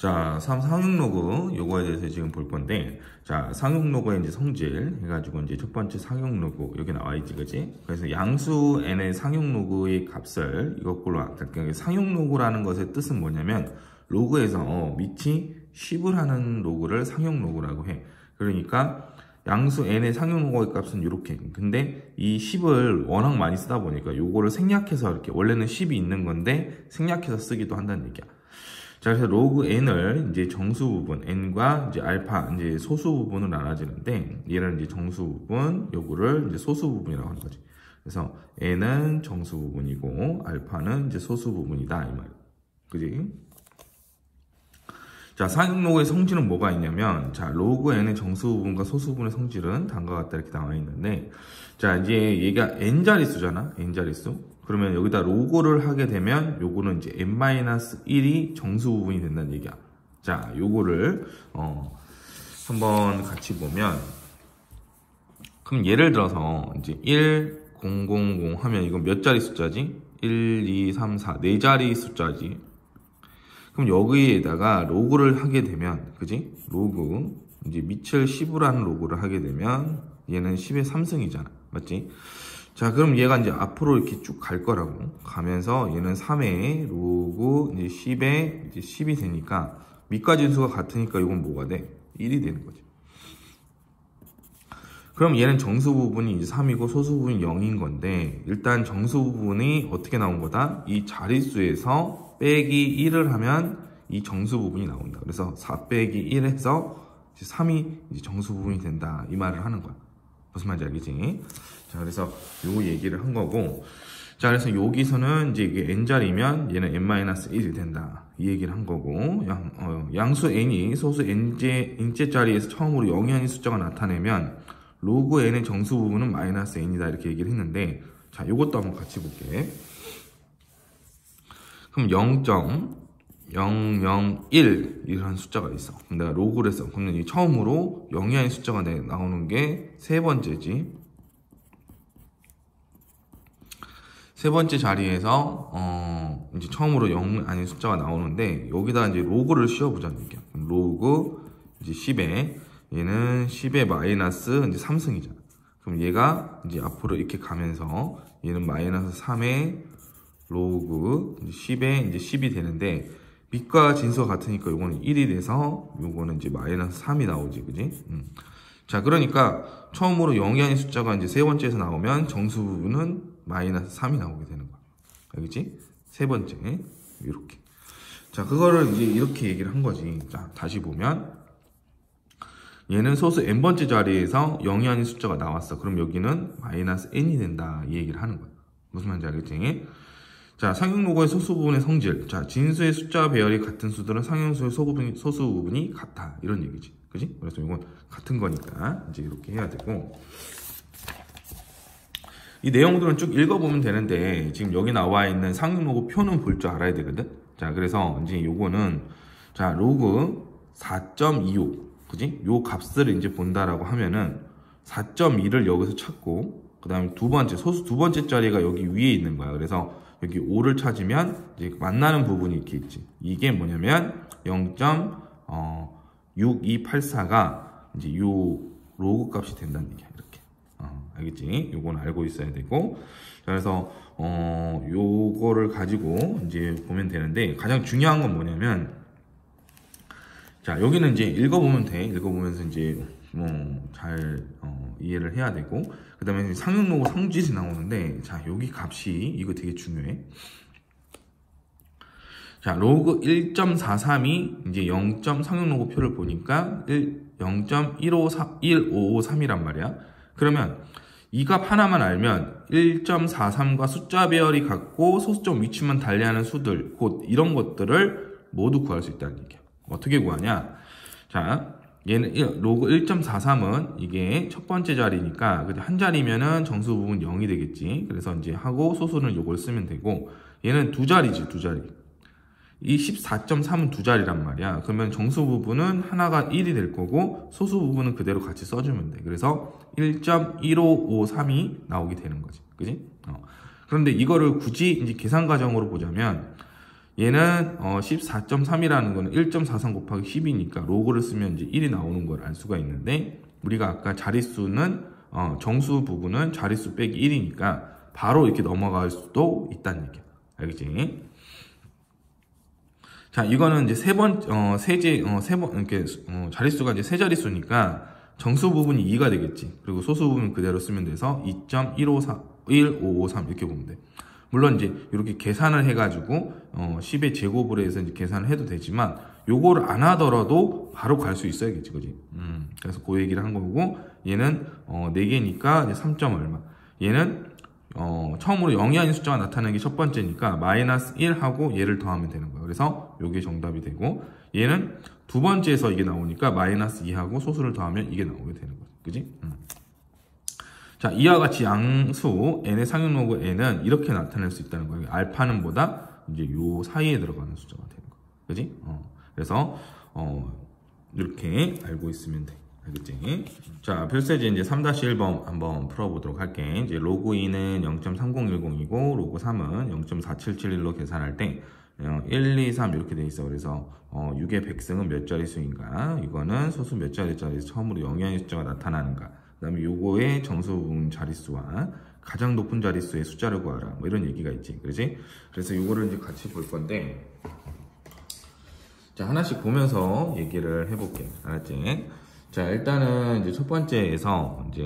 자, 상용 로그 요거에 대해서 지금 볼 건데, 자, 상용 로그의 이제 성질 해가지고 이제 첫 번째 상용 로그 여기 나와 있지, 그지? 그래서 양수 n의 상용 로그의 값을 이것으로 그러니까 상용 로그라는 것의 뜻은 뭐냐면 로그에서 밑이 10을 하는 로그를 상용 로그라고 해. 그러니까 양수 n의 상용 로그의 값은 이렇게. 근데 이 10을 워낙 많이 쓰다 보니까 요거를 생략해서 이렇게 원래는 10이 있는 건데 생략해서 쓰기도 한다는 얘기야. 자, 그래서 로그 n을 이제 정수 부분, n과 이제 알파, 이제 소수 부분으로 나눠지는데, 얘는 이제 정수 부분, 요거를 이제 소수 부분이라고 하는 거지. 그래서 n은 정수 부분이고, 알파는 이제 소수 부분이다, 이 말. 그지? 자, 상용 로그의 성질은 뭐가 있냐면, 자, 로그 n의 정수 부분과 소수 부분의 성질은 다음과 같다 이렇게 나와 있는데, 자, 이제 얘가 n자릿수잖아, n자릿수. 그러면 여기다 로그를 하게 되면 요거는 이제 n-1이 정수 부분이 된다는 얘기야. 자, 요거를 한번 같이 보면, 그럼 예를 들어서 이제 1, 0, 0, 0 하면 이건 몇 자리 숫자지? 1, 2, 3, 4, 4자리 숫자지. 그럼 여기에다가 로그를 하게 되면, 그지? 로그, 이제 밑을 10으로 하는 로그를 하게 되면 얘는 10의 3승이잖아. 맞지? 자, 그럼 얘가 이제 앞으로 이렇게 쭉 갈 거라고. 가면서 얘는 3의 로그 이제 10에 이제 10이 되니까 밑과 진수가 같으니까 이건 뭐가 돼? 1이 되는 거지. 그럼 얘는 정수 부분이 이제 3이고 소수 부분이 0인 건데, 일단 정수 부분이 어떻게 나온 거다? 이 자릿수에서 빼기 1을 하면 이 정수 부분이 나온다. 그래서 4 빼기 1 해서 3이 이제 정수 부분이 된다. 이 말을 하는 거야. 무슨 말인지 알겠지? 자, 그래서 요 얘기를 한 거고, 자, 그래서 여기서는 이제 이게 n자리면 얘는 n-1이 된다. 이 얘기를 한 거고, 양수 n이 소수 n째 자리에서 처음으로 0이 아닌 숫자가 나타내면 로그 n의 정수 부분은 마이너스 n이다. 이렇게 얘기를 했는데, 자, 요것도 한번 같이 볼게. 그럼 0.001 이라는 숫자가 있어. 그럼 내가 로그를 했어. 그러면 이 처음으로 0이 아닌 숫자가 나오는 게 세 번째지. 세 번째 자리에서 이제 처음으로 0 아닌 숫자가 나오는데, 여기다 이제 로그를 씌워보자는 얘기야. 로그 이제 10에 얘는 10의 마이너스 이제 3승이잖아. 그럼 얘가 이제 앞으로 이렇게 가면서 얘는 마이너스 3의 로그 10에 이제 10이 되는데, 밑과 진수가 같으니까 요거는 1이 돼서 요거는 이제 마이너스 3이 나오지, 그지? 자, 그러니까 처음으로 0이 아닌 숫자가 이제 세 번째에서 나오면 정수 부분은 마이너스 3이 나오게 되는 거야. 알겠지? 세 번째. 이렇게. 자, 그거를 이제 이렇게 얘기를 한 거지. 자, 다시 보면 얘는 소수 n번째 자리에서 0이 아닌 숫자가 나왔어. 그럼 여기는 마이너스 n이 된다. 이 얘기를 하는 거야. 무슨 말인지 알겠지? 자, 상용 로그의 소수 부분의 성질. 자, 진수의 숫자 배열이 같은 수들은 상용수의 소수 부분이 같아. 이런 얘기지. 그지? 그래서 이건 같은 거니까 이제 이렇게 해야 되고, 이 내용들은 쭉 읽어보면 되는데, 지금 여기 나와 있는 상용 로그 표는 볼 줄 알아야 되거든? 자, 그래서 이제 요거는, 자, 로그 4.25. 그지? 요 값을 이제 본다라고 하면은 4.2를 여기서 찾고, 그 다음에 소수 두 번째 자리가 여기 위에 있는 거야. 그래서 여기 5를 찾으면 이제 만나는 부분이 이렇게 있지. 이게 뭐냐면 0.6284가 이제 요 로그 값이 된다는 얘기야. 이렇게. 알겠지? 요건 알고 있어야 되고. 그래서 요거를 가지고 이제 보면 되는데, 가장 중요한 건 뭐냐면, 자, 여기는 이제 읽어보면 돼. 읽어보면서 이제 잘 이해를 해야 되고, 그 다음에 상용 로그 성질이 나오는데, 자, 여기 값이 이거 되게 중요해. 자, 로그 1.43이 이제 0. 상용 로그 표를 보니까 0.1553이란 말이야. 그러면 이 값 하나만 알면 1.43과 숫자 배열이 같고 소수점 위치만 달리하는 수들, 곧 이런 것들을 모두 구할 수 있다는 얘기야. 어떻게 구하냐? 자, 얘는 로그 1.43은 이게 첫 번째 자리니까 한 자리면은 정수 부분 0이 되겠지. 그래서 이제 하고 소수는 요걸 쓰면 되고, 얘는 두 자리지, 두 자리. 이 14.3은 두 자리란 말이야. 그러면 정수 부분은 하나가 1이 될 거고 소수 부분은 그대로 같이 써주면 돼. 그래서 1.1553이 나오게 되는 거지. 그지? 그런데 이거를 굳이 이제 계산 과정으로 보자면 얘는 14.3이라는 거는 1.43 곱하기 10이니까 로그를 쓰면 이제 1이 나오는 걸 알 수가 있는데, 우리가 아까 자릿수는 정수 부분은 자릿수 빼기 1이니까 바로 이렇게 넘어갈 수도 있다는 얘기야. 알겠지? 자, 이거는 이제 이렇게 자릿수가 이제 세 자릿수니까 정수 부분이 2가 되겠지. 그리고 소수 부분 그대로 쓰면 돼서 2.1553 이렇게 보면 돼. 물론 이제 이렇게 계산을 해가지고 10의 제곱으로 해서 이제 계산을 해도 되지만 요거를 안 하더라도 바로 갈 수 있어야겠지, 그지? 그래서 그 얘기를 한 거고, 얘는 4개니까 이제 3. 얼마. 얘는 처음으로 0이 아닌 숫자가 나타나는 게 첫 번째니까 마이너스 1하고 얘를 더하면 되는 거예요. 그래서 요게 정답이 되고, 얘는 두 번째에서 이게 나오니까 마이너스 2하고 소수를 더하면 이게 나오게 되는 거죠. 그지? 자, 이와 같이 양수 n의 상용 로그 n은 이렇게 나타낼 수 있다는 거예요. 알파는 보다 이제 요 사이에 들어가는 숫자가 되는 거예요. 그지? 그래서 이렇게 알고 있으면 돼. 알겠지? 자, 필수제 이제 3-1번 한번 풀어보도록 할게. 이제 로그 2는 0.3010이고 로그 3은 0.4771로 계산할 때 1, 2, 3 이렇게 돼 있어. 그래서 6의 백승은 몇 자릿수인가? 이거는 소수 몇 자릿수에서 처음으로 0이 아닌 숫자가 나타나는가? 그 다음에 요거의 정수 부분 자릿수와 가장 높은 자릿수의 숫자를 구하라. 뭐 이런 얘기가 있지. 그렇지? 그래서 요거를 이제 같이 볼 건데, 자, 하나씩 보면서 얘기를 해볼게. 알았지? 자, 일단은 이제 첫 번째에서 이제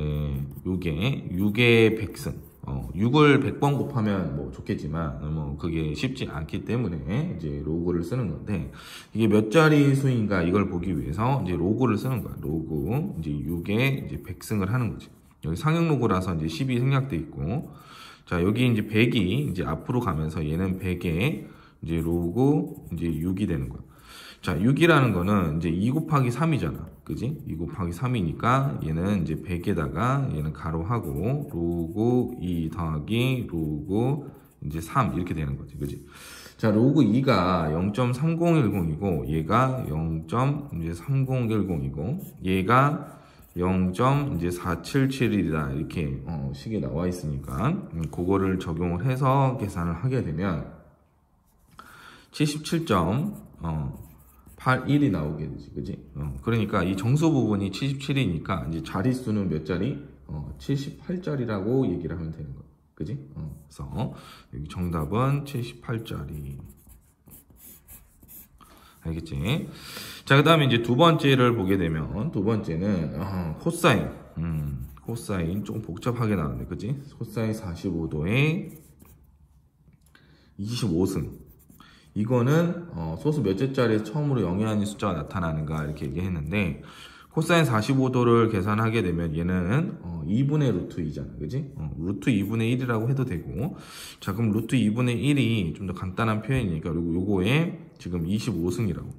요게 6의 백승. 6을 100번 곱하면 뭐 좋겠지만, 뭐 그게 쉽지 않기 때문에 이제 로그를 쓰는 건데, 이게 몇 자리 수인가 이걸 보기 위해서 이제 로그를 쓰는 거야. 로그. 이제 6에 이제 백승을 하는 거지. 여기 상형 로그라서 이제 10이 생략돼 있고, 자, 여기 이제 100이 이제 앞으로 가면서 얘는 100에 이제 로그 이제 6이 되는 거야. 자, 6이라는 거는 이제 2 곱하기 3이잖아. 그지? 2 곱하기 3이니까 얘는 이제 100에다가 얘는 가로하고 로그 2 더하기 로그 이제 3 이렇게 되는 거지. 그지? 자, 로그 2가 0.3010이고 얘가 0.3010이고 얘가 0.477이다. 이렇게 식에 나와 있으니까 그거를 적용을 해서 계산을 하게 되면 77.81이 나오게 되지, 그지? 그러니까 이 정수 부분이 77이니까 이제 자릿수는 몇 자리? 78자리라고 얘기를 하면 되는 거야, 그지? 그래서 여기 정답은 78자리. 알겠지? 자, 그 다음에 이제 두 번째를 보게 되면, 두 번째는 코사인. 코사인 조금 복잡하게 나왔네, 그지? 코사인 45도에 25승. 이거는 소수 몇째 자리에서 처음으로 0이 아닌 숫자가 나타나는가 이렇게 얘기했는데, 코사인 45도를 계산하게 되면 얘는 2분의 루트 2잖아, 그지? 루트 2분의 1이라고 해도 되고, 자, 그럼 루트 2분의 1이 좀 더 간단한 표현이니까, 그리고 요거에 지금 25승이라고.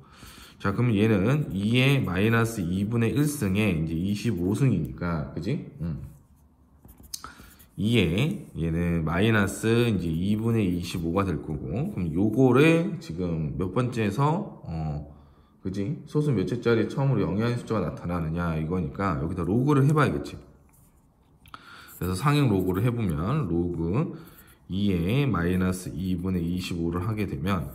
자, 그럼 얘는 2의 마이너스 2분의 1승에 이제 25승이니까, 그지? 2에 얘는 마이너스 이제 2분의 25가 될 거고, 그럼 요거를 지금 몇 번째에서 그지? 소수 몇째 자리 처음으로 0이 아닌 숫자가 나타나느냐 이거니까 여기다 로그를 해봐야겠지. 그래서 상행 로그를 해보면 로그 2에 마이너스 2분의 25를 하게 되면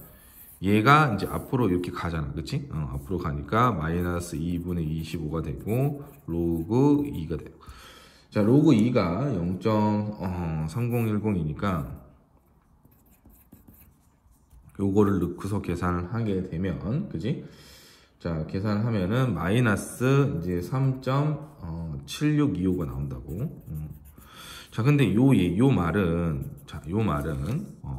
얘가 이제 앞으로 이렇게 가잖아, 그치? 앞으로 가니까 마이너스 2분의 25가 되고 로그 2가 돼요. 자, 로그 2가 0.3010이니까 요거를 넣고서 계산을 하게 되면, 그지? 자, 계산을 하면은 마이너스 이제 3.7625가 나온다고. 자, 근데 요 말은,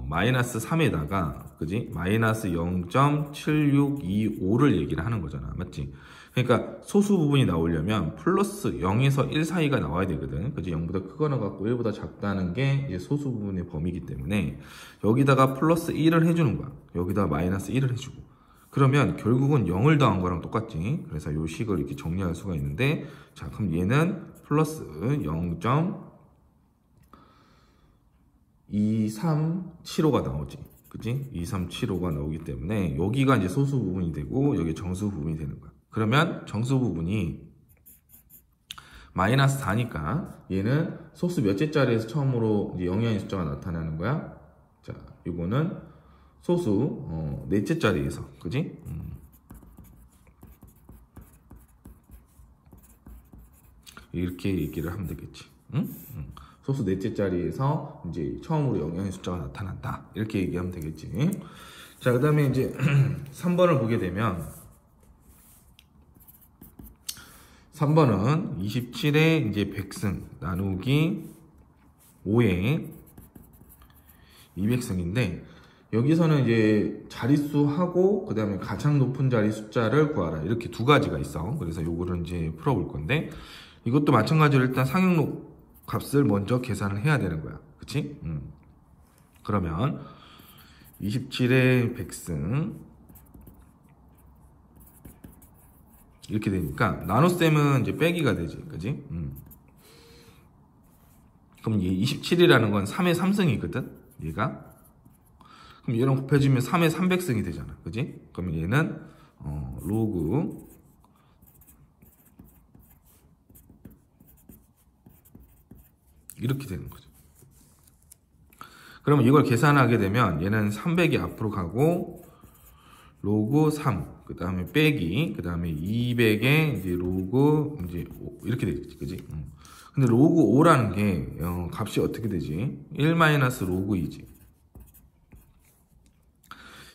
마이너스 3에다가, 그지? 마이너스 0.7625를 얘기를 하는 거잖아. 맞지? 그러니까 소수 부분이 나오려면 플러스 0에서 1 사이가 나와야 되거든. 그지? 0보다 크거나 같고 1보다 작다는 게 이제 소수 부분의 범위이기 때문에 여기다가 플러스 1을 해주는 거야. 여기다 마이너스 1을 해주고. 그러면 결국은 0을 더한 거랑 똑같지. 그래서 요 식을 이렇게 정리할 수가 있는데, 자, 그럼 얘는 플러스 0.2375가 나오지. 그지? 2375가 나오기 때문에 여기가 이제 소수 부분이 되고 여기 정수 부분이 되는 거야. 그러면 정수 부분이 마이너스 4니까 얘는 소수 몇째 자리에서 처음으로 이제 0이 아닌 숫자가 나타나는 거야. 자, 이거는 소수 넷째 자리에서, 그지? 이렇게 얘기를 하면 되겠지. 응? 소수 넷째 자리에서 이제 처음으로 영영의 숫자가 나타난다. 이렇게 얘기하면 되겠지. 자, 그 다음에 이제 3번을 보게 되면 3번은 27에 이제 100승 나누기 5에 200승인데 여기서는 이제 자릿수하고 그 다음에 가장 높은 자리 숫자를 구하라. 이렇게 두 가지가 있어. 그래서 요거를 이제 풀어볼 건데 이것도 마찬가지로 일단 상용록 값을 먼저 계산을 해야 되는 거야. 그치? 그러면 27에 100승 이렇게 되니까 나눗셈은 이제 빼기가 되지. 그치? 그럼 얘 27이라는 건 3의 3승이거든? 얘가. 그럼 얘랑 곱해주면 3의 300승이 되잖아. 그치? 그럼 얘는 로그 이렇게 되는 거죠. 그러면 이걸 계산하게 되면 얘는 300이 앞으로 가고 로그 3, 그 다음에 빼기, 그 다음에 200에 이제 로그 이제 5, 이렇게 되겠지, 그지? 근데 로그 5라는 게 값이 어떻게 되지? 1-로그 2지.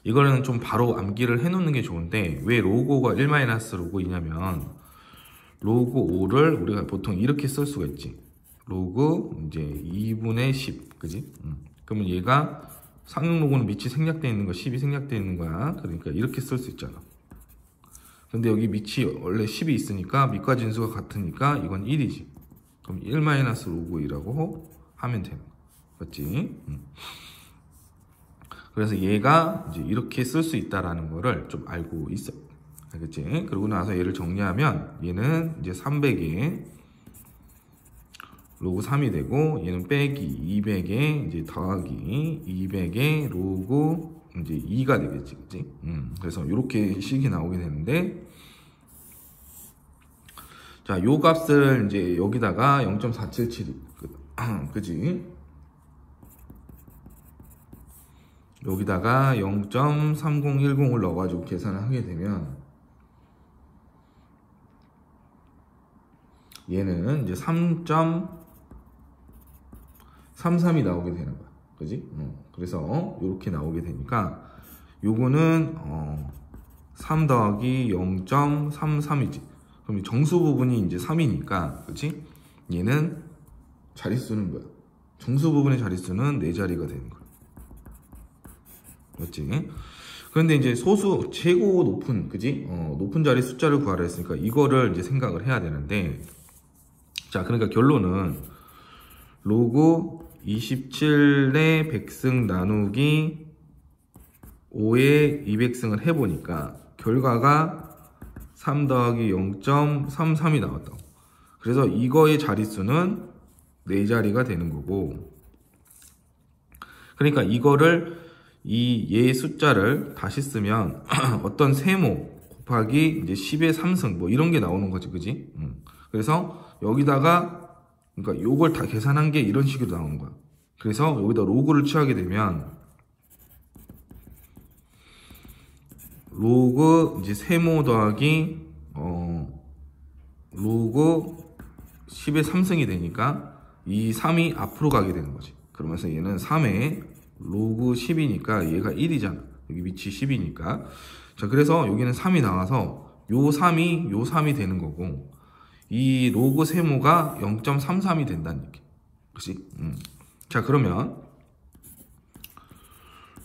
이거는 좀 바로 암기를 해놓는 게 좋은데 왜 로그 5가 1-로그 2냐면 로그 5를 우리가 보통 이렇게 쓸 수가 있지. 로그 이제 2분의 10, 그지? 그러면 얘가 상용 로그는 밑이 생략되어 있는 거, 10이 생략되어 있는 거야. 그러니까 이렇게 쓸 수 있잖아. 근데 여기 밑이 원래 10이 있으니까 밑과 진수가 같으니까 이건 1이지. 그럼 1-로그 2라고 하면 되는 거야. 맞지? 그래서 얘가 이제 이렇게 쓸 수 있다라는 거를 좀 알고 있어. 알겠지? 그러고 나서 얘를 정리하면 얘는 이제 300에 로그 3이 되고 얘는 빼기 200에 이제 더하기 200에 로그 이제 2가 되겠지, 그치? 그래서 이렇게 식이 나오게 되는데 자, 요 값을 이제 여기다가 0.477 그지? 여기다가 0.3010을 넣어가지고 계산을 하게 되면 얘는 이제 3.33이 나오게 되는 거야. 그지? 그래서 이렇게 나오게 되니까 요거는 3 더하기 0.33이지. 그럼 정수 부분이 이제 3이니까, 그치? 얘는 자릿수는 뭐야? 정수 부분의 자릿수는 4자리가 되는 거야. 맞지? 그런데 이제 소수 최고 높은, 그지? 높은 자리 숫자를 구하라 했으니까 이거를 이제 생각을 해야 되는데, 자, 그러니까 결론은 로그 27의 100승 나누기 5의 200승을 해보니까 결과가 3 더하기 0.33이 나왔다고. 그래서 이거의 자릿수는 4자리가 되는 거고, 그러니까 이거를 얘 숫자를 다시 쓰면 어떤 세모 곱하기 이제 10의 3승 뭐 이런 게 나오는 거지, 그지? 그래서 여기다가 그러니까 요걸 다 계산한 게 이런 식으로 나오는 거야. 그래서 여기다 로그를 취하게 되면 로그 이제 세모 더하기 로그 10의 3승이 되니까 이 3이 앞으로 가게 되는 거지. 그러면서 얘는 3의 로그 10이니까 얘가 1이잖아. 여기 밑이 10이니까. 자, 그래서 여기는 3이 나와서 요 3이 되는 거고 이 로그 세모가 0.33이 된다는 얘기. 그치? 자, 그러면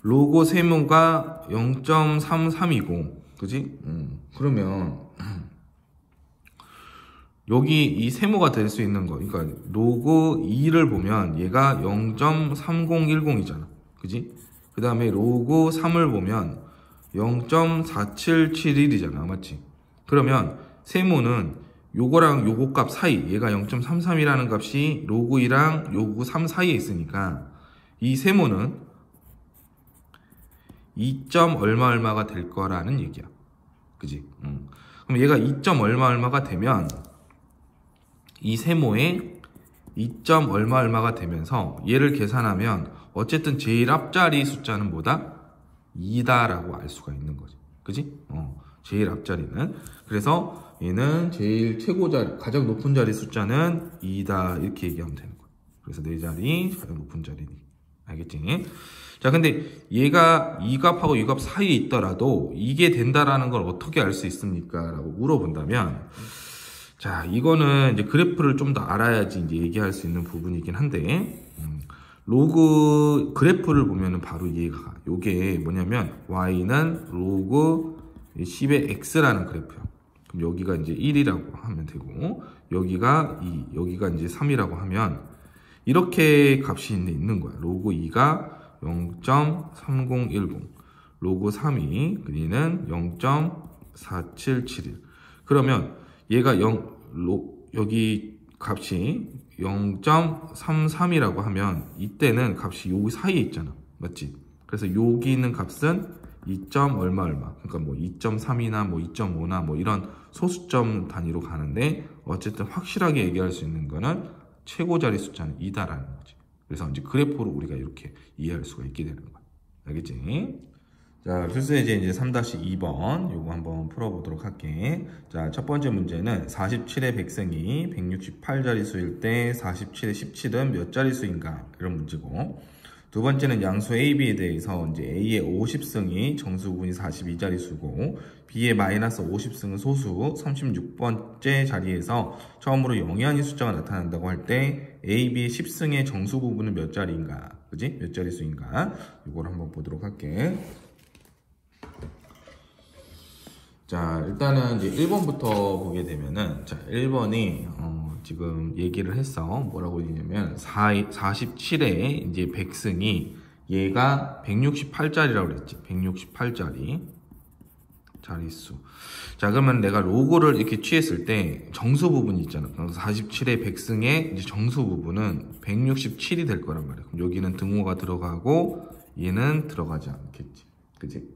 로그 세모가 0.33이고, 그지? 그러면 여기 이 세모가 될 수 있는 거, 그러니까 로그 2를 보면 얘가 0.3010이잖아. 그지? 그 다음에 로그 3을 보면 0.4771이잖아. 맞지? 그러면 세모는 요거랑 요거 값 사이, 얘가 0.33이라는 값이 로그 2랑 로그 3 사이에 있으니까 이 세모는 2점 얼마가 될 거라는 얘기야. 그지? 그럼 얘가 2점 얼마가 되면 이 세모에 2점 얼마가 되면서 얘를 계산하면 어쨌든 제일 앞자리 숫자는 뭐다? 2다라고 알 수가 있는 거지. 그지? 제일 앞자리는. 그래서 얘는 제일 최고 자리, 가장 높은 자리 숫자는 2다. 이렇게 얘기하면 되는 거야. 그래서 네 자리, 가장 높은 자리니. 알겠지? 자, 근데 얘가 이 값하고 이 값 사이에 있더라도 이게 된다라는 걸 어떻게 알 수 있습니까? 라고 물어본다면, 자, 이거는 이제 그래프를 좀 더 알아야지 이제 얘기할 수 있는 부분이긴 한데, 로그 그래프를 보면은 바로 이해가 가. 요게 뭐냐면, y는 로그 10의 x라는 그래프야. 그럼 여기가 이제 1이라고 하면 되고, 여기가 2, 여기가 이제 3이라고 하면, 이렇게 값이 있는 거야. 로그 2가 0.3010, 로그 3이 그리는 0.4771. 그러면 얘가 여기 값이 0.33이라고 하면 이때는 값이 여기 사이에 있잖아. 맞지? 그래서 여기 있는 값은 2. 얼마. 그러니까 뭐 2.3이나 뭐 2.5나 뭐 이런 소수점 단위로 가는데 어쨌든 확실하게 얘기할 수 있는 거는 최고 자리 숫자는 2다라는 거지. 그래서 이제 그래프로 우리가 이렇게 이해할 수가 있게 되는 거야. 알겠지? 자, 필수 예제 이제 3-2번 요거 한번 풀어보도록 할게. 자, 첫 번째 문제는 47의 백승이 168자릿수일 때 47의 17은 몇 자릿수인가? 이런 문제고. 두 번째는 양수 A, B에 대해서 이제 A의 50승이 정수 부분이 42자릿수고 B의 마이너스 50승은 소수 36번째 자리에서 처음으로 영이 아닌 숫자가 나타난다고 할 때 A, B의 10승의 정수 부분은 몇 자리인가? 그지? 몇 자릿수인가? 이걸 한번 보도록 할게. 자, 일단은 이제 1번부터 보게 되면은, 자, 1번이, 지금 얘기를 했어. 뭐라고 얘기냐면, 47의 이제 백승이 얘가 168짜리라고 그랬지. 168짜리. 자릿수. 자, 그러면 내가 로고를 이렇게 취했을 때 정수 부분이 있잖아. 47의 백승의 이제 정수 부분은 167이 될 거란 말이야. 그럼 여기는 등호가 들어가고 얘는 들어가지 않겠지. 그치?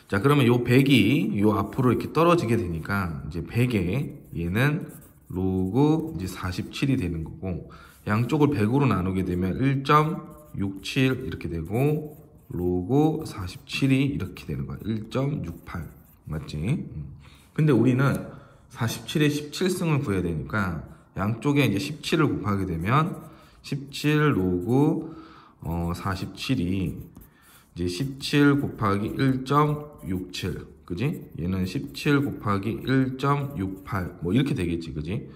자, 그러면 요 100이 요 앞으로 이렇게 떨어지게 되니까 이제 100에 얘는 로그 이제 47이 되는 거고 양쪽을 100으로 나누게 되면 1.67 이렇게 되고 로그 47이 이렇게 되는 거야. 1.68 맞지? 근데 우리는 47에 17승을 구해야 되니까 양쪽에 이제 17을 곱하게 되면 17 로그 47이 이제 17 곱하기 1.67 그지? 얘는 17 곱하기 1.68 뭐 이렇게 되겠지 그지?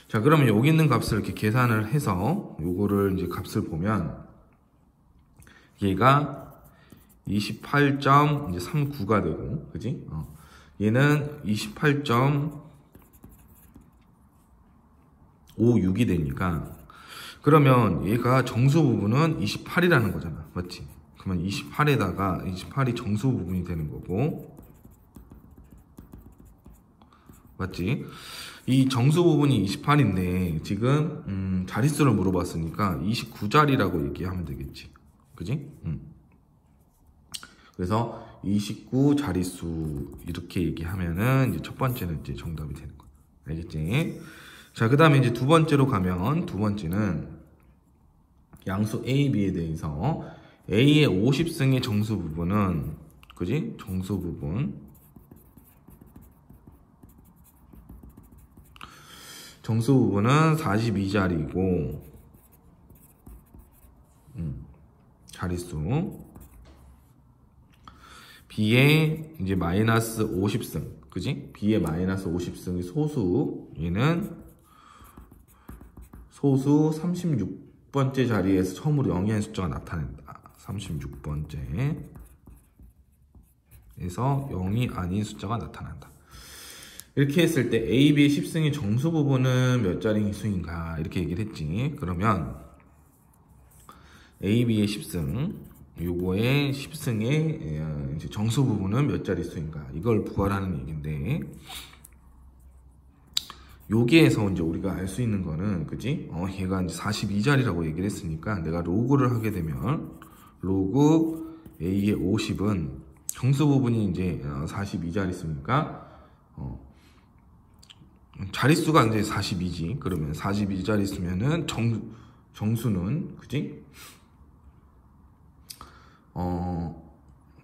자, 그러면 여기 있는 값을 이렇게 계산을 해서 요거를 이제 값을 보면 얘가 28.39가 되고 그지? 얘는 28.56이 되니까 그러면 얘가 정수 부분은 28이라는 거잖아 맞지? 그러면 28에다가 28이 정수 부분이 되는 거고 맞지? 이 정수 부분이 28인데 지금 자릿수를 물어봤으니까 29자리라고 얘기하면 되겠지 그지? 그래서 29 자릿수 이렇게 얘기하면은 이제 첫 번째는 이제 정답이 되는 거야 알겠지? 자, 그 다음에 이제 두 번째로 가면 두 번째는 양수 A, B에 대해서 A의 50승의 정수 부분은 그지? 정수 부분은 42자리고 자릿수 B의 이제 마이너스 50승 그지? B의 마이너스 50승이 소수 얘는 소수 36번째 자리에서 처음으로 영이한 숫자가 나타낸다 36번째에서 0이 아닌 숫자가 나타난다. 이렇게 했을 때 A, B의 10승의 정수 부분은 몇 자리 수인가 이렇게 얘기를 했지. 그러면 A, B의 10승 요거의 10승의 이제 정수 부분은 몇 자리 수인가 이걸 구하라는 얘기인데 여기에서 이제 우리가 알 수 있는 거는 그지? 얘가 이제 42자리라고 얘기를 했으니까 내가 로그를 하게 되면 로그 A의 50은 정수 부분이 이제 42자릿수니까 자릿수가 이제 42지. 그러면 42자릿수면은 정수는 그지?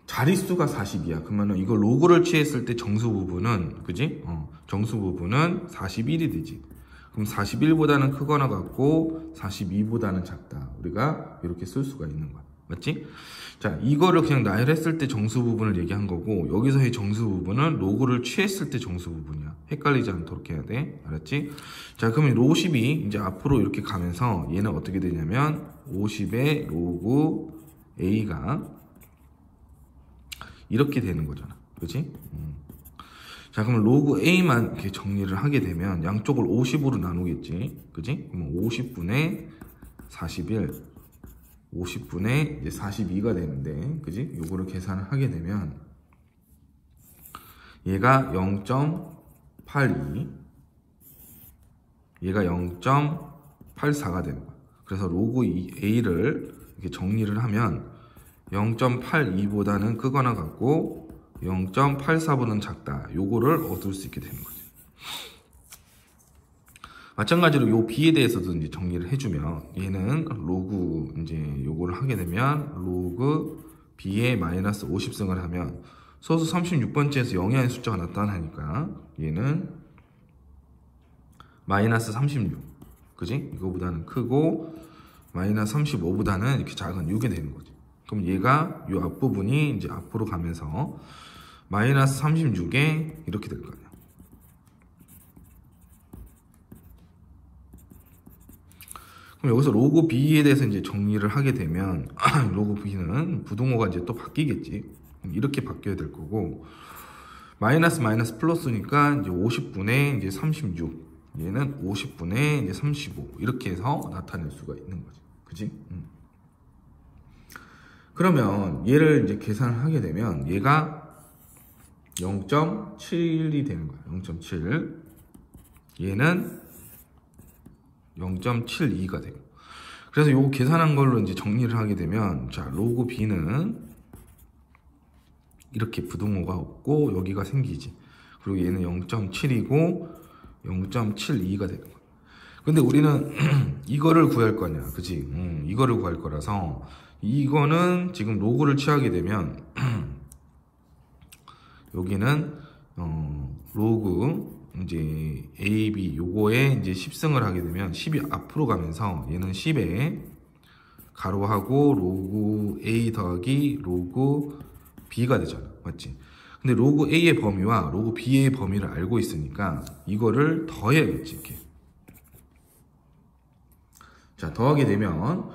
자릿수가 40이야. 그러면은 이거 로그를 취했을 때 정수 부분은, 그지? 정수 부분은 41이 되지. 그럼 41보다는 크거나 같고 42보다는 작다. 우리가 이렇게 쓸 수가 있는 거야. 맞지? 자, 이거를 그냥 나열했을 때 정수 부분을 얘기한 거고, 여기서의 정수 부분은 로그를 취했을 때 정수 부분이야. 헷갈리지 않도록 해야 돼. 알았지? 자, 그러면 50이 이제 앞으로 이렇게 가면서 얘는 어떻게 되냐면 50의 로그 A가 이렇게 되는 거잖아. 그치? 자, 그러면 로그 A만 이렇게 정리를 하게 되면 양쪽을 50으로 나누겠지. 그치? 그러면 50분의 41, 50분의 이제 42가 되는데, 그지? 요거를 계산을 하게 되면 얘가 0.82, 얘가 0.84가 되는 거야. 그래서 로그 A를 이렇게 정리를 하면 0.82보다는 크거나 같고 0.84보다는 작다. 요거를 얻을 수 있게 되는 거지. 마찬가지로 요 B에 대해서도 이제 정리를 해주면, 얘는 로그 이제 요거를 하게 되면 로그 B에 마이너스 50승을 하면 소수 36번째에서 0이 아닌 숫자가 나타나니까 얘는 마이너스 36, 그지? 이거보다는 크고 마이너스 35보다는 이렇게 작은 6이 되는 거지. 그럼 얘가 요 앞부분이 이제 앞으로 가면서 마이너스 36에 이렇게 될 거 아니야. 그럼 여기서 로그 B에 대해서 이제 정리를 하게 되면 로그 B는 부동호가 이제 또 바뀌겠지. 이렇게 바뀌어야 될 거고, 마이너스 마이너스 플러스니까 이제 50분의 이제 36, 얘는 50분의 이제 35 이렇게 해서 나타낼 수가 있는 거지. 그지? 그러면 얘를 이제 계산을 하게 되면 얘가 0.7이 되는 거야. 0.7. 얘는 0.72가 되고. 그래서 요거 계산한 걸로 이제 정리를 하게 되면, 자, 로그 B는 이렇게 부동호가 없고 여기가 생기지. 그리고 얘는 0.7이고 0.72가 되는 거야. 근데 우리는 이거를 구할 거냐, 그치? 이거를 구할 거라서 이거는 지금 로그를 취하게 되면 여기는 로그 이제 A, B 요거에 이제 10승을 하게 되면 10이 앞으로 가면서 얘는 10에 가로하고 로그 A 더하기 로그 B가 되잖아. 맞지? 근데 로그 A의 범위와 로그 B의 범위를 알고 있으니까 이거를 더해야겠지. 이렇게. 자, 더하게 되면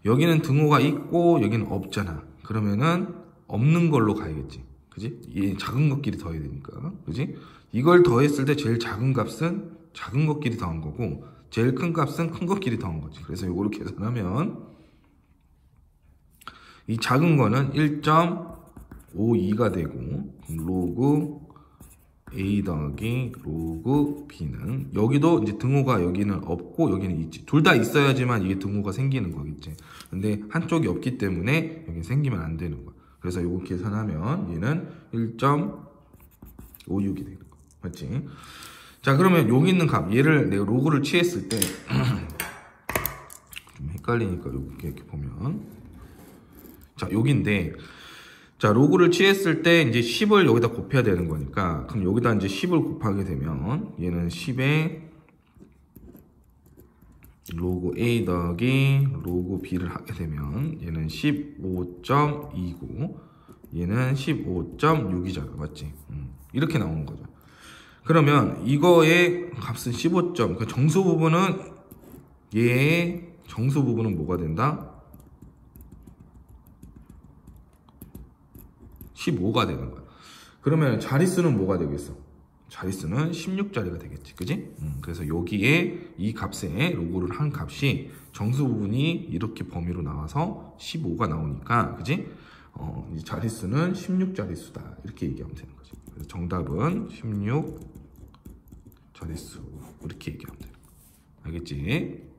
여기는 등호가 있고 여기는 없잖아. 그러면은 없는 걸로 가야겠지. 그지? 이 작은 것끼리 더해야 되니까. 그지? 이걸 더했을 때 제일 작은 값은 작은 것끼리 더한 거고 제일 큰 값은 큰 것끼리 더한 거지. 그래서 이거를 계산하면 이 작은 거는 1.52가 되고 로그 A 더하기 로그 B는 여기도 이제 등호가 여기는 없고 여기는 있지. 둘 다 있어야지만 이게 등호가 생기는 거겠지. 근데 한쪽이 없기 때문에 여기 생기면 안 되는 거야. 그래서 이거 계산하면 얘는 1.56이 되는 거야. 맞지? 자, 그러면 여기 있는 값, 얘를 내가 로그를 취했을 때 좀 헷갈리니까 이렇게 보면, 자, 여기인데, 자, 로그를 취했을 때 이제 10을 여기다 곱해야 되는 거니까, 그럼 여기다 이제 10을 곱하게 되면 얘는 10에 로그 A 더하기 로그 B를 하게 되면 얘는 15.2고 얘는 15.6이잖아. 맞지? 이렇게 나오는 거죠. 그러면 이거의 값은 15점. 그 정수 부분은 얘의 정수 부분은 뭐가 된다? 15가 되는 거야. 그러면 자릿수는 뭐가 되겠어? 자릿수는 16자리가 되겠지. 그지? 그래서 여기에 이 값에 로그를 한 값이 정수 부분이 이렇게 범위로 나와서 15가 나오니까, 그지? 이 자릿수는 16자릿수다. 이렇게 얘기하면 되는 거지. 그래서 정답은 16자릿수. 이렇게 얘기하면 되는 거야. 알겠지?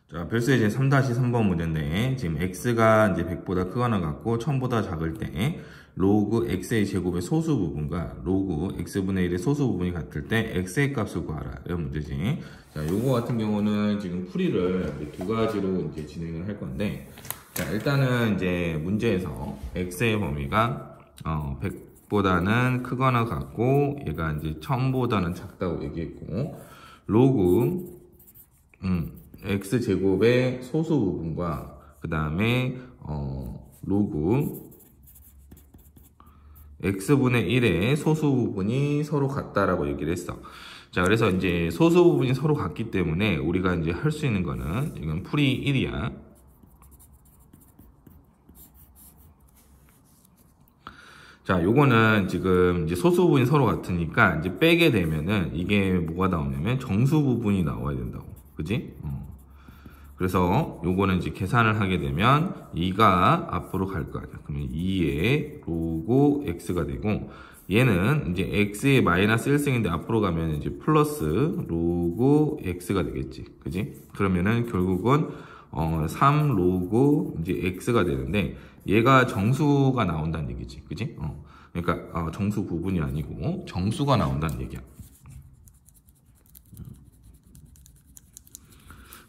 자, 별수의 이제 3-3번 문제인데, 지금 x가 이제 100보다 크거나 같고 1000보다 작을 때 로그 x의 제곱의 소수 부분과 로그 x분의 1의 소수 부분이 같을 때 x의 값을 구하라. 이런 문제지. 자, 요거 같은 경우는 지금 풀이를 두 가지로 이제 진행을 할 건데, 자, 일단은 이제 문제에서 x의 범위가 100보다는 크거나 같고 얘가 이제 1000보다는 작다고 얘기했고 로그 x제곱의 소수 부분과 그 다음에 로그 x분의 1의 소수 부분이 서로 같다라고 얘기를 했어. 자, 그래서 이제 소수 부분이 서로 같기 때문에 우리가 이제 할 수 있는 거는 이건 풀이 1이야. 자, 요거는 지금 이제 소수 부분이 서로 같으니까 이제 빼게 되면은 이게 뭐가 나오냐면 정수 부분이 나와야 된다고. 그지? 그래서 요거는 이제 계산을 하게 되면 2가 앞으로 갈 거 아니야. 그러면 2의 로그 x가 되고 얘는 이제 x의 마이너스 1승인데 앞으로 가면 이제 플러스 로그 x가 되겠지. 그지? 그러면은 결국은 3 로그 이제 x가 되는데 얘가 정수가 나온다는 얘기지. 그지? 그러니까 정수 부분이 아니고 정수가 나온다는 얘기야.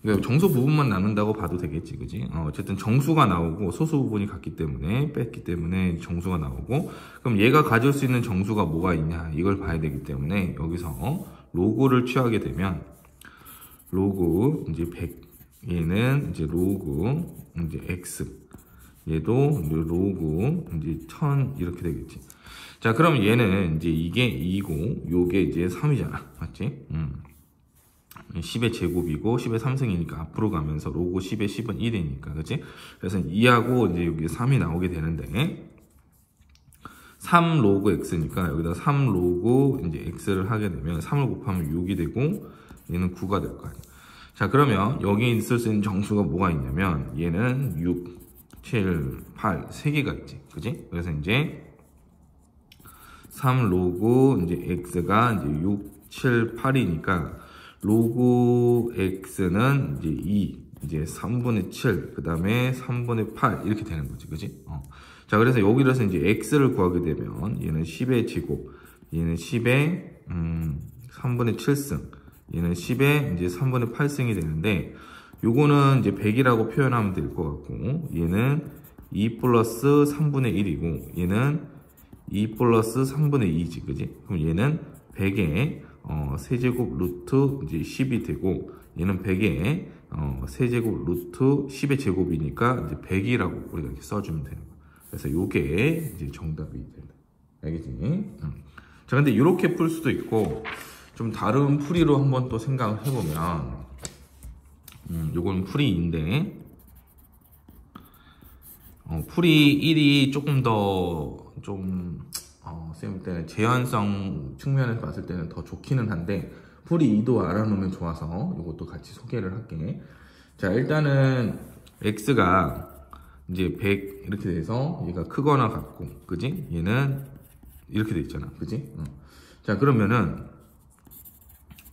그러니까 정수 부분만 남는다고 봐도 되겠지. 그지? 어쨌든 정수가 나오고 소수 부분이 같기 때문에 뺐기 때문에 정수가 나오고 그럼 얘가 가질 수 있는 정수가 뭐가 있냐 이걸 봐야 되기 때문에 여기서 로그를 취하게 되면 로그 이제 100 얘는 이제 로그 이제 x 얘도 로그 이제 1000 이렇게 되겠지. 자, 그럼 얘는 이제 이게 2고 요게 이제 3이잖아. 맞지? 10의 제곱이고 10의 3승이니까 앞으로 가면서 로그 10의 10은 1이니까. 그치? 그래서 2하고 이제 여기 3이 나오게 되는데 3 로그 x니까 여기다 3 로그 이제 x를 하게 되면 3을 곱하면 6이 되고 얘는 9가 될 거 아니야. 자, 그러면 여기 있을 수 있는 정수가 뭐가 있냐면 얘는 6, 7, 8 3개가 있지. 그치? 그래서 이제 3 로그 이제 x가 이제 6, 7, 8이니까 로그 x는 이제 2, 이제 3분의 7, 그 다음에 3분의 8 이렇게 되는 거지. 그치? 자, 그래서 여기서 이제 x를 구하게 되면 얘는 10의 제곱, 얘는 10의 3분의 7승, 얘는 10의 이제 3분의 8승이 되는데 요거는 이제 100이라고 표현하면 될 것 같고 얘는 2 플러스 3분의 1이고 얘는 2 플러스 3분의 2지. 그지? 그럼 얘는 100의 세제곱 루트 이제 10이 되고 얘는 100의 세제곱 루트 10의 제곱이니까 이제 100이라고 우리가 이렇게 써주면 되는 거야. 그래서 요게 이제 정답이 된다. 알겠지? 자, 근데 이렇게 풀 수도 있고 좀 다른 풀이로 한번 또 생각을 해보면 요건 풀이인데 풀이 1이 조금 더 쌤 때는 재현성 측면에서 봤을 때는 더 좋기는 한데 풀이 2도 알아놓으면 좋아서 이것도 같이 소개를 할게. 자, 일단은 x가 이제 100 이렇게 돼서 얘가 크거나 같고 그지? 얘는 이렇게 돼 있잖아. 그지? 자, 그러면은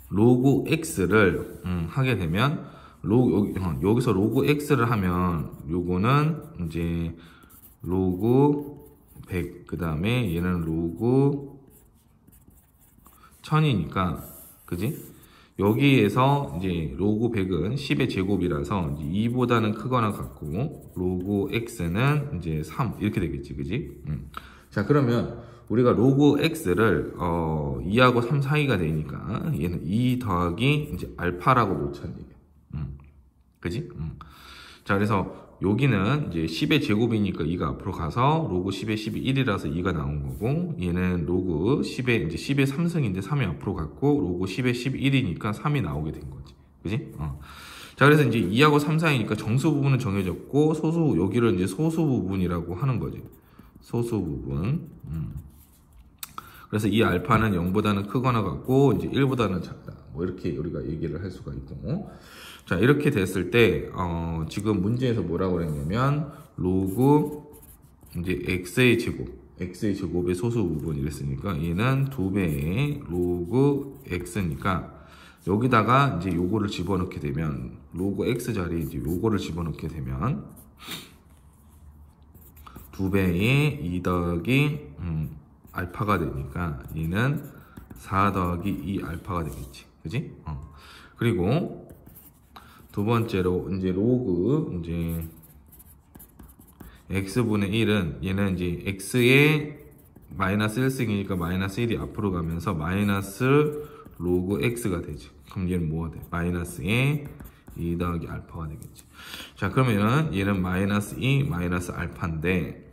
로그 x를 하게 되면 여기서 로그 x를 하면 요거는 이제 로그 100 그 다음에 얘는 로그 1000이니까 그지? 여기에서 이제 로그 100은 10의 제곱이라서 이제 2보다는 크거나 같고 로그 x는 이제 3 이렇게 되겠지. 그지? 자, 그러면 우리가 로그 x를 2하고 3 사이가 되니까 얘는 2 더하기 이제 알파라고 놓자는 얘기야. 그지? 자, 그래서 여기는 이제 10의 제곱이니까 2가 앞으로 가서 로그 10의 10이 1이라서 2가 나온 거고 얘는 로그 10의 이제 10의 3승인데 3이 앞으로 갔고 로그 10의 10이 1이니까 3이 나오게 된 거지. 그지? 자, 그래서 이제 2하고 3 사이니까 정수 부분은 정해졌고 여기를 이제 소수 부분이라고 하는 거지. 소수 부분. 그래서 이 알파는 0보다는 크거나 같고 이제 1보다는 작다. 뭐 이렇게 우리가 얘기를 할 수가 있고. 자, 이렇게 됐을 때 지금 문제에서 뭐라고 그랬냐면 로그 이제 x의 제곱의 소수 부분 이랬으니까 얘는 2배의 로그 x니까 여기다가 이제 요거를 집어넣게 되면 로그 x 자리에 이제 요거를 집어넣게 되면 2배의 2 더하기 알파가 되니까 얘는 4 더하기 2 알파가 되겠지. 그지? 그리고 두 번째로 이제 로그 이제 x분의 1은 얘는 이제 x의 마이너스 1승이니까 마이너스 1이 앞으로 가면서 마이너스 로그 x가 되지. 그럼 얘는 뭐가 돼? 마이너스의 2 더하기 알파가 되겠지. 자, 그러면 얘는 마이너스 2 마이너스 알파인데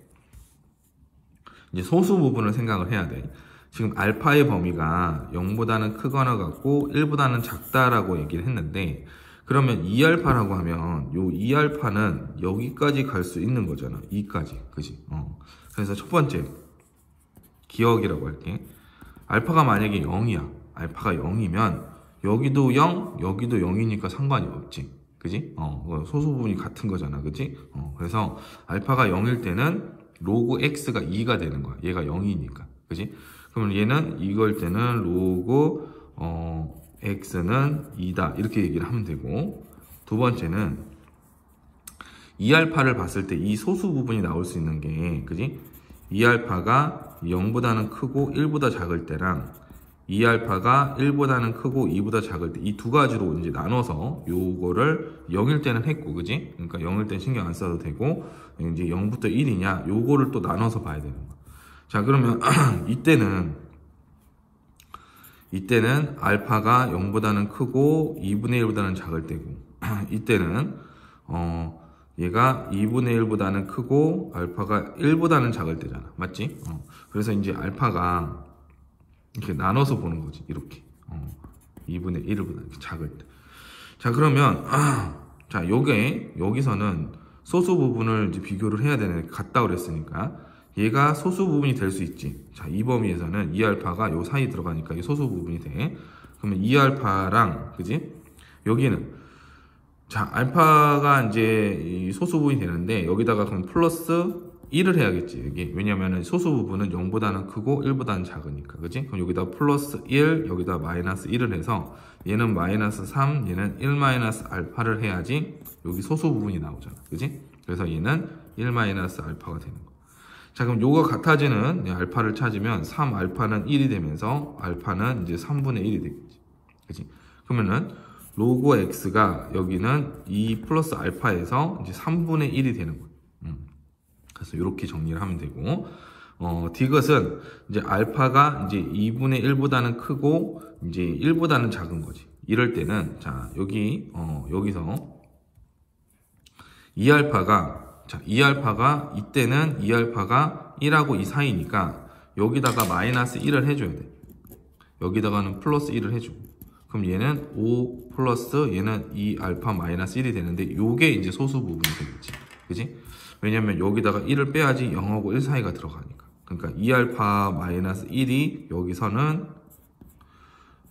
이제 소수 부분을 생각을 해야 돼. 지금 알파의 범위가 0보다는 크거나 같고 1보다는 작다라고 얘기를 했는데, 그러면 2알파라고 하면 요 2알파는 여기까지 갈 수 있는 거잖아. 2까지. 그지? 그래서 첫 번째 기억이라고 할게. 알파가 만약에 0이야. 알파가 0이면 여기도 0, 여기도 0이니까 상관이 없지. 그지? 소수 부분이 같은 거잖아. 그지? 그래서 알파가 0일 때는 로그 x가 2가 되는 거야. 얘가 0이니까. 그지? 그러면 얘는 이걸 때는 로그 x는 2다. 이렇게 얘기를 하면 되고, 두 번째는 2알파를 봤을 때 이 소수 부분이 나올 수 있는 게, 그지? 2알파가 0보다는 크고 1보다 작을 때랑 2알파가 1보다는 크고 2보다 작을 때, 이 두 가지로 이제 나눠서 요거를 0일 때는 했고, 그지? 그러니까 0일 때는 신경 안 써도 되고, 이제 0부터 1이냐, 요거를 또 나눠서 봐야 되는 거야. 자, 그러면 이때는 알파가 0보다는 크고 2분의 1보다는 작을 때고, 이때는 얘가 2분의 1보다는 크고 알파가 1보다는 작을 때잖아. 맞지? 그래서 이제 알파가 이렇게 나눠서 보는 거지. 이렇게 2분의 1보다 이렇게 작을 때. 자, 그러면 자, 요게 여기서는 소수 부분을 이제 비교를 해야 되는, 같다 그랬으니까 얘가 소수 부분이 될 수 있지. 자, 이 범위에서는 2알파가 요 사이 들어가니까 이게 소수 부분이 돼. 그러면 2알파랑, 그지? 여기는, 자, 알파가 이제 이 소수 부분이 되는데, 여기다가 그럼 플러스 1을 해야겠지. 이게 왜냐면은 소수 부분은 0보다는 크고 1보다는 작으니까. 그지? 그럼 여기다 플러스 1, 여기다 마이너스 1을 해서 얘는 마이너스 3, 얘는 1 마이너스 알파를 해야지 여기 소수 부분이 나오잖아. 그지? 그래서 얘는 1 마이너스 알파가 되는 거. 자, 그럼 요거 같아지는 알파를 찾으면 3알파는 1이 되면서 알파는 이제 3분의 1이 되겠지. 그치? 그러면은 로그 x가 여기는 2 플러스 알파에서 이제 3분의 1이 되는 거예요. 그래서 이렇게 정리를 하면 되고, 디귿은 이제 알파가 이제 2분의 1보다는 크고 이제 1보다는 작은 거지. 이럴 때는, 자, 여기서 2알파가 이때는 2알파가 1하고 2 사이니까 여기다가 마이너스 1을 해줘야 돼. 여기다가는 플러스 1을 해주고, 그럼 얘는 5 플러스 얘는 2알파 마이너스 1이 되는데, 요게 이제 소수 부분이 되겠지. 그지? 왜냐면 여기다가 1을 빼야지 0하고 1 사이가 들어가니까. 그러니까 2알파 마이너스 1이 여기서는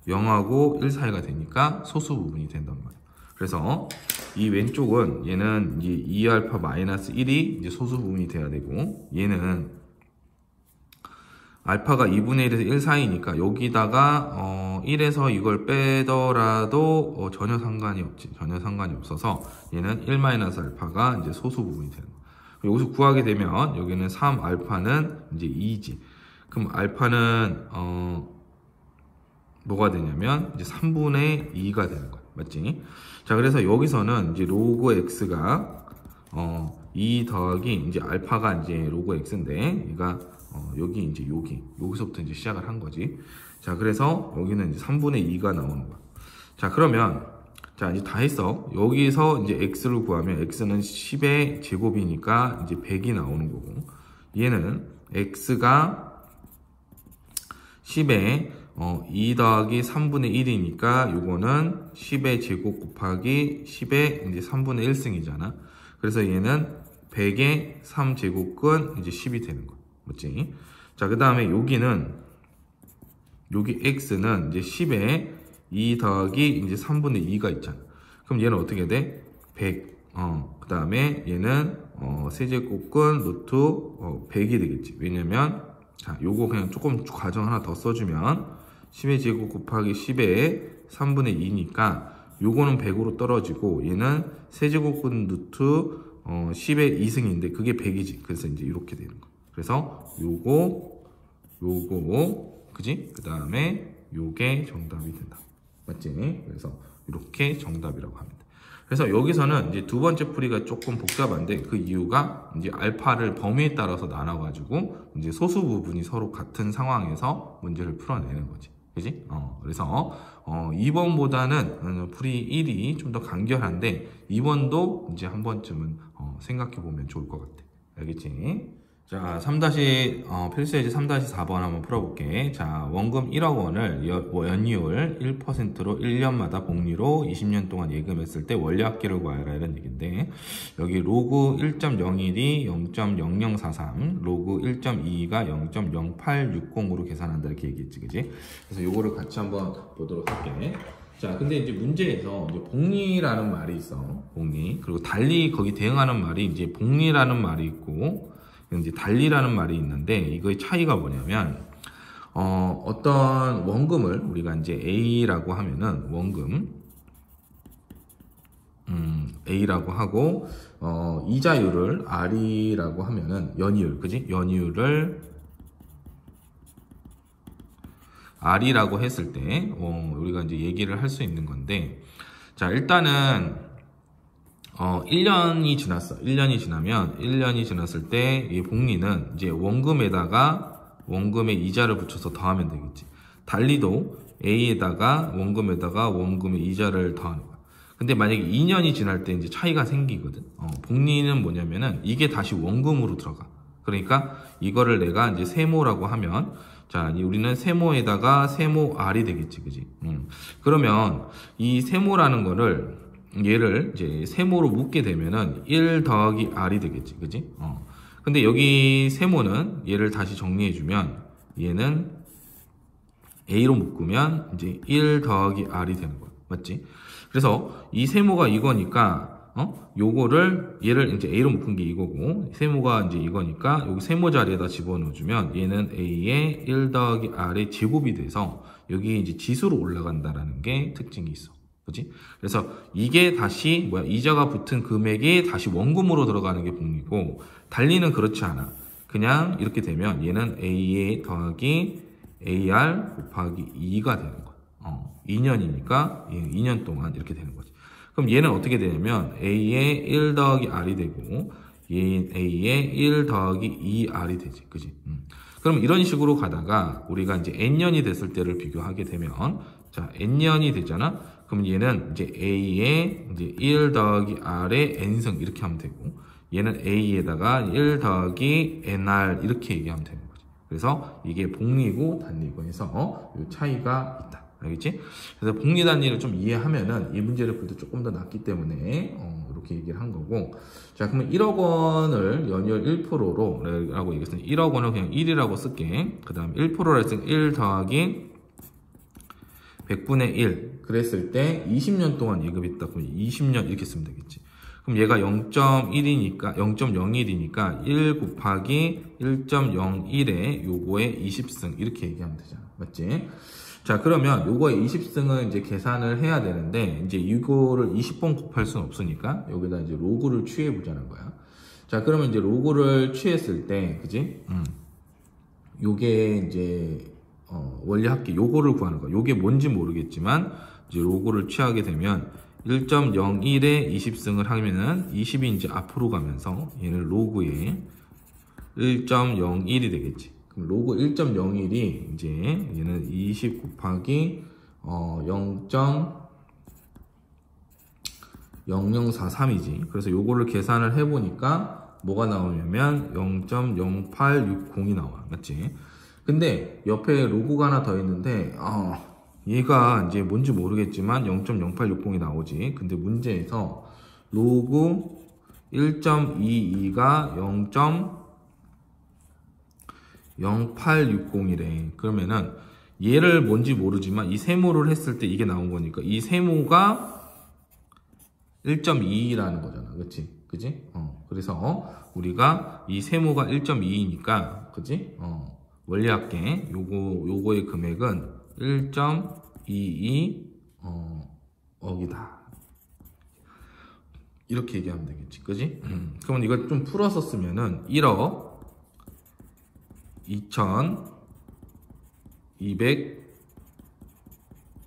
0하고 1 사이가 되니까 소수 부분이 된단 말이야. 그래서 이 왼쪽은 얘는 이제 2알파 마이너스 1이 이제 소수 부분이 돼야 되고, 얘는 알파가 2분의 1에서 1 사이니까 여기다가 1에서 이걸 빼더라도 전혀 상관이 없지. 전혀 상관이 없어서 얘는 1 마이너스 알파가 이제 소수 부분이 되는 거야. 여기서 구하게 되면 여기는 3알파는 이제 2지. 그럼 알파는 뭐가 되냐면 이제 3분의 2가 되는 거야. 맞지? 자, 그래서 여기서는 이제 로그 x가 2 더하기 이제 알파가 이제 로그 x인데, 얘가 여기 이제 여기서부터 이제 시작을 한 거지. 자, 그래서 여기는 이제 3분의 2가 나오는 거야. 자, 그러면 자, 이제 다 했어. 여기서 이제 x를 구하면 x는 10의 제곱이니까 이제 100이 나오는 거고, 얘는 x가 10의 2 더하기 3분의 1이니까 요거는 10의 제곱 곱하기 10의 이제 3분의 1승이잖아. 그래서 얘는 100의 3제곱근 이제 10이 되는 거야. 맞지? 자, 그 다음에 여기 x는 이제 10의 2 더하기 이제 3분의 2가 있잖아. 그럼 얘는 어떻게 돼? 100. 그 다음에 얘는 세제곱근 루트 100이 되겠지. 왜냐면 자, 요거 그냥 조금 과정 하나 더 써주면 10의 제곱 곱하기 10의 3분의 2니까 요거는 100으로 떨어지고, 얘는 세제곱근 루트 10의 2승인데 그게 100이지. 그래서 이제 이렇게 되는 거야. 그래서 요거 그지? 그 다음에 요게 정답이 된다. 맞지? 그래서 이렇게 정답이라고 합니다. 그래서 여기서는 이제 두 번째 풀이가 조금 복잡한데 그 이유가 이제 알파를 범위에 따라서 나눠가지고 이제 소수 부분이 서로 같은 상황에서 문제를 풀어내는 거지. 그지? 그래서 2번보다는 풀이 1이 좀 더 간결한데 2번도 이제 한 번쯤은 생각해 보면 좋을 것 같아. 알겠지? 자, 필수예제 3-4번 한번 풀어볼게. 자, 원금 1억 원을 연이율 1%로 1년마다 복리로 20년 동안 예금했을 때 원리합계를 구하라 이런 얘기인데, 여기 로그 1.01이 0.0043, 로그 1.22가 0.0860으로 계산한다 이렇게 얘기했지, 그지? 그래서 요거를 같이 한번 보도록 할게. 자, 근데 이제 문제에서 이제 복리라는 말이 있어. 복리. 그리고 달리 거기 대응하는 말이 이제 복리라는 말이 있고, 이제 달리라는 말이 있는데 이거의 차이가 뭐냐면 어떤 원금을 우리가 이제 A라고 하면은 원금 A라고 하고 이자율을 R이라고 하면은 연이율, 그지? 연이율을 R이라고 했을 때 우리가 이제 얘기를 할 수 있는 건데, 자, 일단은 1년이 지났어. 1년이 지났을 때 이 복리는 이제 원금의 이자를 붙여서 더하면 되겠지. 달리도 A에다가 원금의 이자를 더하는 거야. 근데 만약에 2년이 지날 때 이제 차이가 생기거든. 복리는 뭐냐면은 이게 다시 원금으로 들어가. 그러니까 이거를 내가 이제 세모라고 하면, 자, 우리는 세모에다가 세모 R이 되겠지, 그지? 그러면 이 세모라는 거를 얘를 이제 세모로 묶게 되면은 1 더하기 R이 되겠지, 그지? 근데 여기 세모는 얘를 다시 정리해주면 얘는 A로 묶으면 이제 1 더하기 R이 되는 거야. 맞지? 그래서 이 세모가 이거니까, 얘를 이제 A로 묶은 게 이거고, 세모가 이제 이거니까 여기 세모 자리에다 집어넣어주면 얘는 A의 1 더하기 R의 제곱이 돼서 여기 이제 지수로 올라간다라는 게 특징이 있어. 그치? 그래서 이게 다시 이자가 붙은 금액이 다시 원금으로 들어가는 게 복리고, 달리는 그렇지 않아. 그냥 이렇게 되면 얘는 A에 더하기 AR 곱하기 2가 되는 거야. 2년이니까 2년 동안 이렇게 되는 거지. 그럼 얘는 어떻게 되냐면 A에 1 더하기 R이 되고 A에 1 더하기 2R이 되지. 그지? 그럼 이런 식으로 가다가 우리가 이제 N년이 됐을 때를 비교하게 되면, 자, N년이 되잖아? 그럼 얘는 이제 A에 이제 1 더하기 R의 N승 이렇게 하면 되고, 얘는 A에다가 1 더하기 NR 이렇게 얘기하면 되는 거지. 그래서 이게 복리고 단리고 해서 이 차이가 있다. 알겠지? 그래서 복리 단리를 좀 이해하면은 이 문제를 풀 때 조금 더 낫기 때문에 이렇게 얘기를 한 거고. 자, 그러면 1억 원을 연이율 1%로 라고 얘기했으니 1억 원을 그냥 1이라고 쓸게. 그 다음 1%라 했으니까 1 더하기 100분의 1 그랬을 때 20년 동안 예금했다. 그럼 20년 이렇게 쓰면 되겠지. 그럼 얘가 0.01이니까 1 곱하기 1.01에 요거에 20승 이렇게 얘기하면 되잖아. 맞지? 자, 그러면 요거에 20승을 이제 계산을 해야 되는데, 이제 이거를 20번 곱할 수는 없으니까 여기다 이제 로그를 취해 보자는 거야. 자, 그러면 이제 로그를 취했을 때, 그지? 요게 이제 원리합계 요거를 구하는 거야. 요게 뭔지 모르겠지만 이제 로그를 취하게 되면 1.01에 20승을 하면은 20이 이제 앞으로 가면서 얘는 로그에 1.01이 되겠지. 그럼 로그 1.01이 이제 얘는 20 곱하기 0.0043이지. 그래서 요거를 계산을 해보니까 뭐가 나오냐면 0.0860이 나와. 맞지? 근데 옆에 로그가 하나 더 있는데 얘가 이제 뭔지 모르겠지만 0.0860이 나오지. 근데 문제에서 로그 1.22가 0.0860이래. 그러면은 얘를 뭔지 모르지만 이 세모를 했을 때 이게 나온 거니까 이 세모가 1.22라는 거잖아. 그치? 그지? 그래서 우리가 이 세모가 1.22니까 그지? 원리합계 요거의 금액은 1.22 억이다. 이렇게 얘기하면 되겠지. 그지? 그러면 이걸 좀 풀어서 쓰면은 1억 2,200만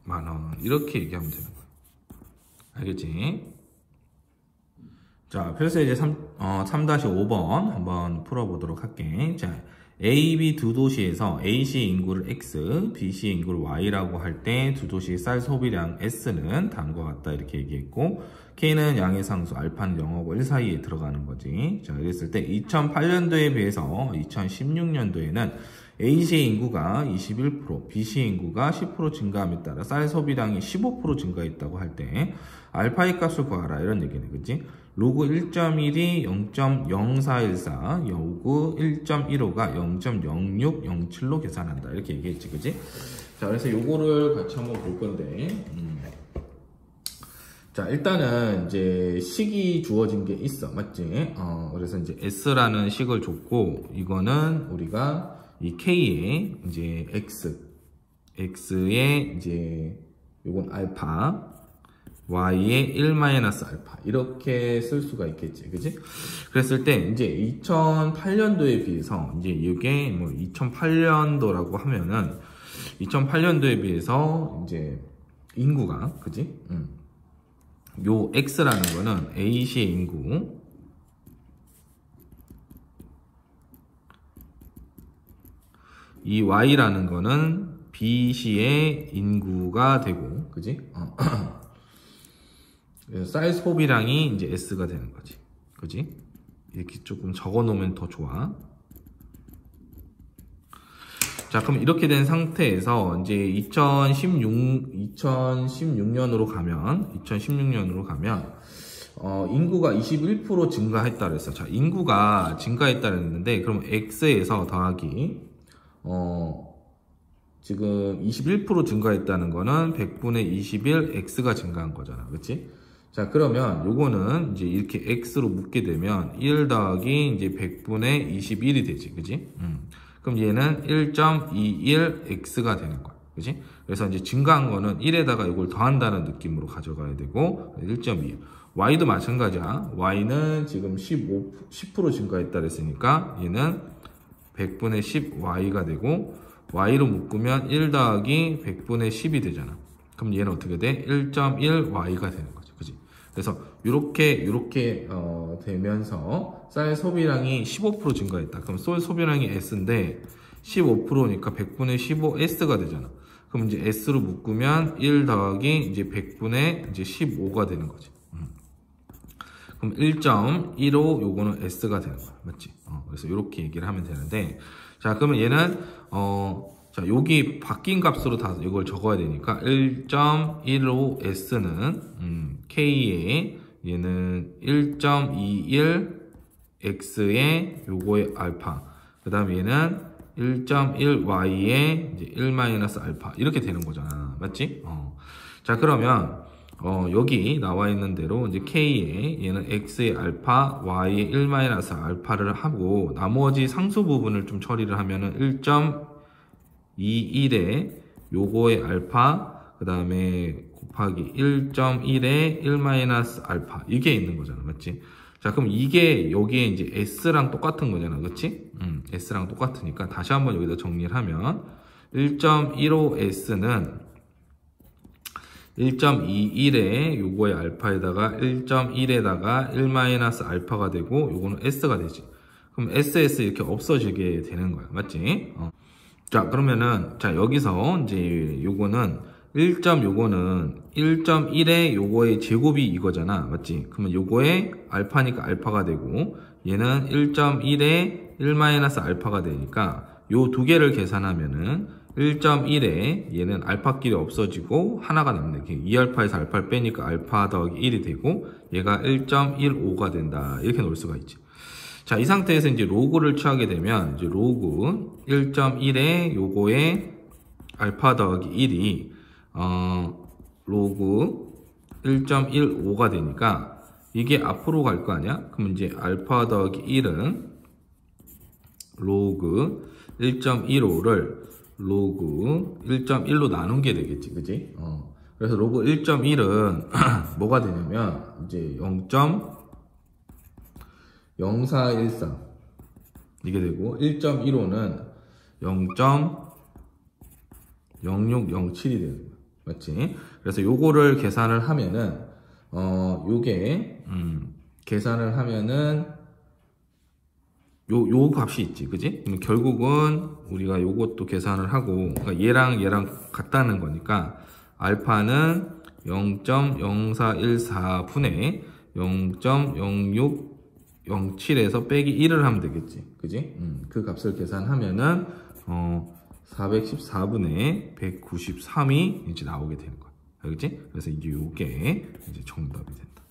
원 이렇게 얘기하면 되는 거야. 알겠지? 자, 그래서 이제 3-5번 한번 풀어보도록 할게. 자, A, B 두 도시에서 A시의 인구를 X, B시의 인구를 Y라고 할 때 두 도시의 쌀 소비량 S는 다음과 같다 이렇게 얘기했고, K는 양의 상수, 알파는 0하고 1 사이에 들어가는 거지. 자, 그랬을 때 2008년도에 비해서 2016년도에는 A시의 인구가 21%, B시의 인구가 10% 증가함에 따라 쌀 소비량이 15% 증가했다고 할 때 알파의 값을 구하라 이런 얘기네, 그치? 로그 1.1이 0.0414, 로그 1.15가 0.0607로 계산한다 이렇게 얘기했지, 그치? 자, 그래서 요거를 같이 한번 볼 건데, 자, 일단은 이제 식이 주어진 게 있어, 맞지? 그래서 이제 S라는 식을 줬고, 이거는 우리가 이 K에 이제 X에 이제 요건 알파, Y에 1 마이너스 알파 이렇게 쓸 수가 있겠지, 그지? 그랬을 때 이제 2008년도에 비해서 이제 이게 뭐 2008년도라고 하면은 2008년도에 비해서 이제 인구가, 그지? 요 X라는 거는 A시의 인구, 이 Y라는 거는 B시의 인구가 되고, 그지? 그래서 쌀 소비량이 이제 S가 되는 거지, 그지? 이렇게 조금 적어 놓으면 더 좋아. 자, 그럼 이렇게 된 상태에서 이제 2016년으로 가면 인구가 21% 증가했다 그랬어. 자, 인구가 증가했다 그랬는데, 그럼 X에서 더하기 지금 21% 증가했다는 거는 100분의 21 X가 증가한 거잖아, 그렇지? 자, 그러면 요거는 이제 이렇게 X로 묶게 되면 1 더하기 이제 100분의 21이 되지, 그지? 그럼 얘는 1.21X가 되는 거야, 그지? 그래서 이제 증가한 거는 1에다가 이걸 더한다는 느낌으로 가져가야 되고, 1.21. Y도 마찬가지야. Y는 지금 10% 증가했다 그랬으니까 얘는 100분의 10Y가 되고, Y로 묶으면 1 더하기 100분의 10이 되잖아. 그럼 얘는 어떻게 돼? 1.1Y가 되는 거지, 그지? 그래서 요렇게 되면서 쌀 소비량이 15% 증가했다. 그럼 쌀 소비량이 S인데 15%니까 100분의 15S가 되잖아. 그럼 이제 S로 묶으면 1 더하기 이제 100분의 이제 15가 되는 거지. 그럼 1.15 요거는 S가 되는 거야, 맞지? 그래서 요렇게 얘기를 하면 되는데, 자, 그러면 얘는 자, 여기 바뀐 값으로 다 이걸 적어야 되니까 1.15S는 K에 얘는 1.21X에 요거의 알파, 그 다음에 얘는 1.1Y에 이제 1 마이너스 알파 이렇게 되는 거잖아, 맞지? 자, 그러면 여기 나와 있는 대로 이제 K에 얘는 X의 알파, Y의 1 마이너스 알파를 하고 나머지 상수 부분을 좀 처리를 하면은 1.21에 요거의 알파, 그 다음에 곱하기 1.1에 1 마이너스 알파 이게 있는 거잖아, 맞지? 자, 그럼 이게 여기에 이제 S랑 똑같은 거잖아, 그치? S랑 똑같으니까 다시 한번 여기다 정리를 하면 1.15S는 1.21에 요거의 알파에다가 1.1에다가 1 마이너스 알파가 되고 요거는 S가 되지. 그럼 SS 이렇게 없어지게 되는 거야, 맞지? 자, 그러면은 자, 여기서 이제 요거는 1.1에 요거의 제곱이 이거잖아, 맞지? 그러면 요거의 알파니까 알파가 되고 얘는 1.1에 1 마이너스 알파가 되니까 요 두 개를 계산하면은 1.1에 얘는 알파끼리 없어지고 하나가 남네. 2알파에서 알파를 빼니까 알파 더하기 1이 되고 얘가 1.15가 된다. 이렇게 놓을 수가 있지. 자, 이 상태에서 이제 로그를 취하게 되면 이제 로그 1.1에 요거에 알파 더하기 1이 로그 1.15가 되니까 이게 앞으로 갈 거 아니야? 그럼 이제 알파 더하기 1은 로그 1.15를 로그 1.1로 나눈 게 되겠지, 그지? 그래서 로그 1.1은 뭐가 되냐면 이제 0.0413 이게 되고 1.15는 0.0607이 되는 거야, 맞지? 그래서 요거를 계산을 하면은 요게 계산을 하면은 요 값이 있지, 그지? 그럼 결국은 우리가 요것도 계산을 하고, 그러니까 얘랑 같다는 거니까 알파는 0.0414분의 0.0607에서 빼기 1을 하면 되겠지, 그지? 그 값을 계산하면은 414분의 193이 이제 나오게 되는 거야, 그지? 그래서 이게 요게 이제 정답이 된다.